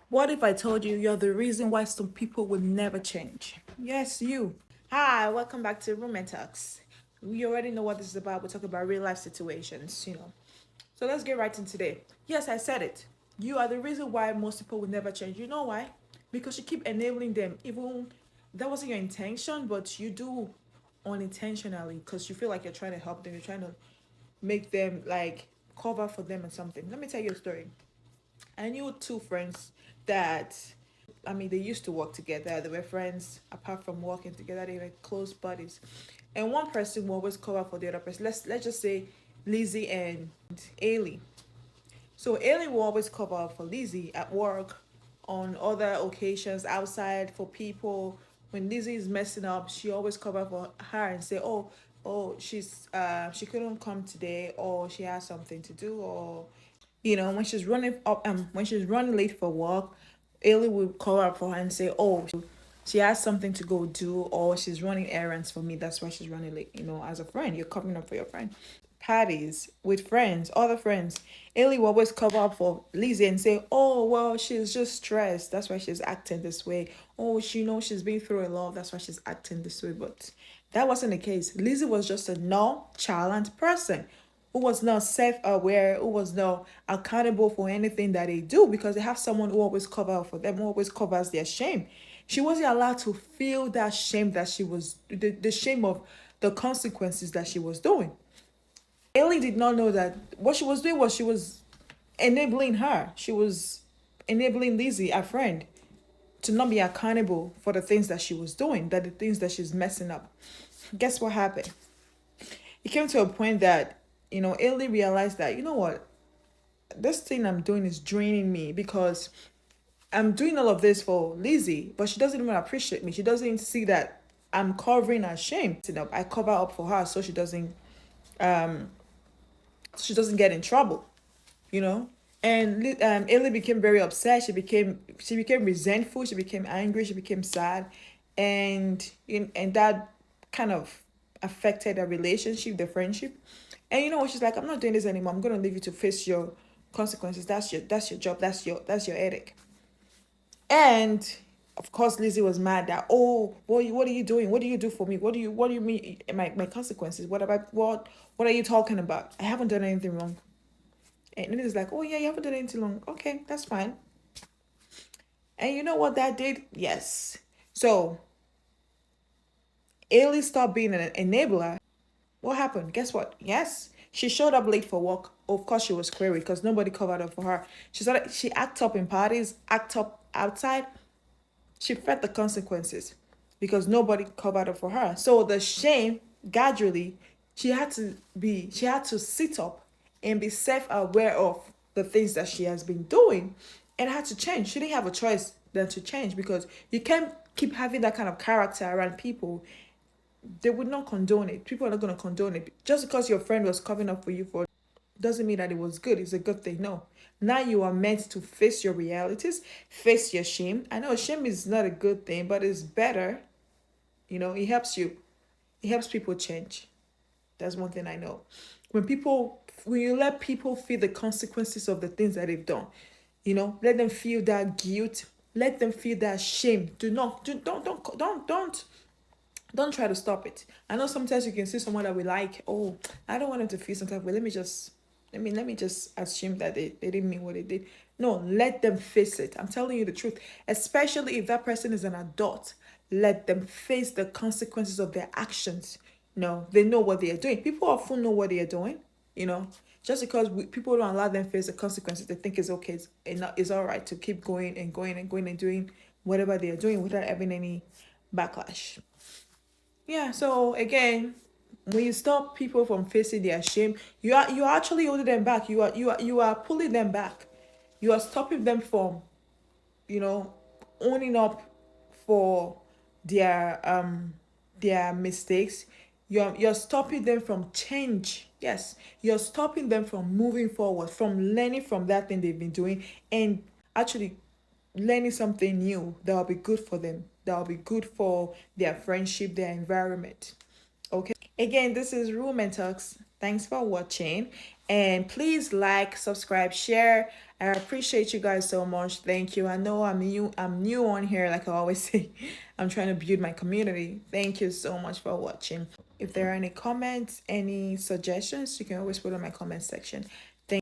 What if I told you you're the reason why some people would never change? Yes, you. Hi, welcome back to Rumen Talks. We already know what this is about. We talk about real life situations. So let's get right into today. Yes, I said it. You are the reason why most people would never change. You know why? Because you keep enabling them. Even that wasn't your intention, but you do unintentionally because you feel like you're trying to help them. You're trying to make them like cover for them or something. Let me tell you a story. I knew two friends that, I mean, they used to work together. They were friends apart from working together. They were close buddies, and one person will always cover for the other person. Let's just say Lizzie and Ailey. So Ailey will always cover for Lizzie at work, on other occasions outside for people. When Lizzie is messing up, she always cover for her and say, "Oh, she couldn't come today, or she has something to do, or when she's running late for work, Ailey will call up for her and say, "Oh, she has something to go do, or she's running errands for me. That's why she's running late." As a friend, you're covering up for your friend. Parties with friends, other friends. Ailey will always cover up for Lizzie and say, "Oh, well, she's just stressed. That's why she's acting this way. Oh, she knows she's been through a lot. That's why she's acting this way." But that wasn't the case. Lizzie was just a nonchalant person who was not self-aware, who was not accountable for anything that they do because they have someone who always covers for them, who always covers their shame. She wasn't allowed to feel that shame that she was the shame of the consequences that she was doing. Ellie did not know that what she was doing was she was enabling her. She was enabling Lizzie, a friend, to not be accountable for the things that she was doing, that the things that she's messing up. Guess what happened? It came to a point that, Ellie realized that, you know what, this thing I'm doing is draining me because I'm doing all of this for Lizzie, but she doesn't even appreciate me. She doesn't see that I'm covering her shame. I cover up for her so she doesn't get in trouble, you know. And Ellie became very upset. She became resentful. She became angry. She became sad, and that kind of affected the relationship, the friendship. And you know what? She's like, "I'm not doing this anymore. I'm gonna leave you to face your consequences. That's your job. That's your ethic." And of course, Lizzie was mad that, "Oh, what are you doing? What do you do for me? What do you mean my consequences? What are you talking about? I haven't done anything wrong." And Lizzie's like, "Oh yeah, you haven't done anything wrong. Okay, that's fine." And you know what that did? Yes. So Ailey stopped being an enabler. What happened? Guess what? Yes. She showed up late for work. Of course she was queried because nobody covered up for her. She act up in parties, act up outside. She felt the consequences because nobody covered up for her. So the shame, gradually, she had to sit up and be self-aware of the things that she has been doing and had to change. She didn't have a choice than to change because you can't keep having that kind of character around people. They would not condone it. People are not going to condone it. Just because your friend was covering up for you for doesn't mean that it was good. It's a good thing. No. Now you are meant to face your realities, face your shame. I know shame is not a good thing, but it's better. It helps you. It helps people change. That's one thing I know. When you let people feel the consequences of the things that they've done, let them feel that guilt, let them feel that shame. Don't try to stop it. I know sometimes you can see someone that we like. Oh, I don't want them to feel some type of way. Let me just assume that they didn't mean what they did. No, let them face it. I'm telling you the truth. Especially if that person is an adult. Let them face the consequences of their actions. No, they know what they are doing. People often know what they are doing, you know. Just because people don't allow them face the consequences, they think it's okay. It's all right to keep going and going and going and doing whatever they are doing without having any backlash. Yeah, so again, when you stop people from facing their shame, you are actually holding them back. You are pulling them back. You are stopping them from, you know, owning up for their mistakes. You're stopping them from change. Yes, you're stopping them from moving forward, from learning from that thing they've been doing, and actually learning something new that will be good for them, that will be good for their friendship, their environment. Okay. Again, this is Rumen Talks. Thanks for watching. And please like, subscribe, share. I appreciate you guys so much. Thank you. I know I'm new on here, like I always say. I'm trying to build my community. Thank you so much for watching. If there are any comments, any suggestions, you can always put in my comment section.